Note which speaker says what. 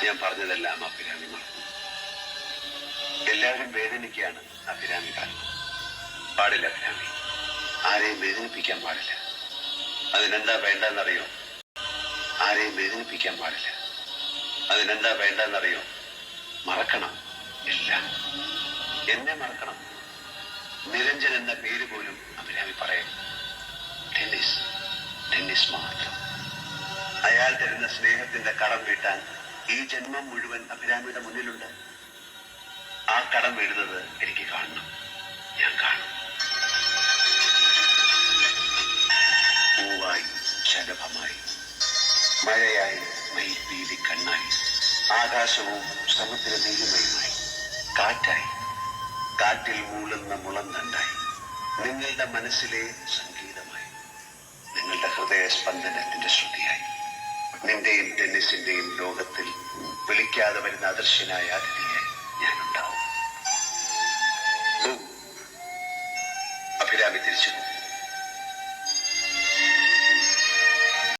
Speaker 1: ഞാൻ പറഞ്ഞതെല്ലാം അഭിരാമി മറന്നു. എല്ലാവരും വേദനിക്കുകയാണ് അഭിരാമി കാരണം. പാടില്ല അഭിരാമി, ആരെയും വേദനിപ്പിക്കാൻ പാടില്ല. അതിനെന്താ വേണ്ടെന്നറിയോ? ആരെയും വേദനിപ്പിക്കാൻ പാടില്ല. അതിനെന്താ വേണ്ടെന്നറിയോ? മറക്കണം എല്ലാം. എന്നെ മറക്കണം. നിരഞ്ജൻ എന്ന പേര് പോലും അഭിരാമി പറയും. ടെന്നീസ് മാത്രം. അയാൾ തരുന്ന സ്നേഹത്തിന്റെ കടം വീട്ടാൻ ഈ ജന്മം മുഴുവൻ അഭിരാമിയുടെ മുന്നിലുണ്ട്. ആ കടം വീഴുന്നത് എനിക്ക് കാണണം. ഞാൻ കാണും. പൂവായി, ശലഭമായി, മഴയായി, മയിൽപീലി കണ്ണായി, ആകാശവും സമുദ്ര നീലിമയുമായി, കാറ്റായി, കാറ്റിൽ മൂളുന്ന മുളന്തണ്ടായി, നിങ്ങളുടെ മനസ്സിലെ സംഗീതമായി, നിങ്ങളുടെ ഹൃദയ സ്പന്ദനത്തിന്റെ ശ്രുതിയായി, നിന്റെയും ടെന്നീസിന്റെയും ലോകത്തിൽ വിളിക്കാതെ വരുന്ന അദൃശ്യനായ അതിഥിയായി ഞാനുണ്ടാവും. അഭിരാമി തിരിച്ചു.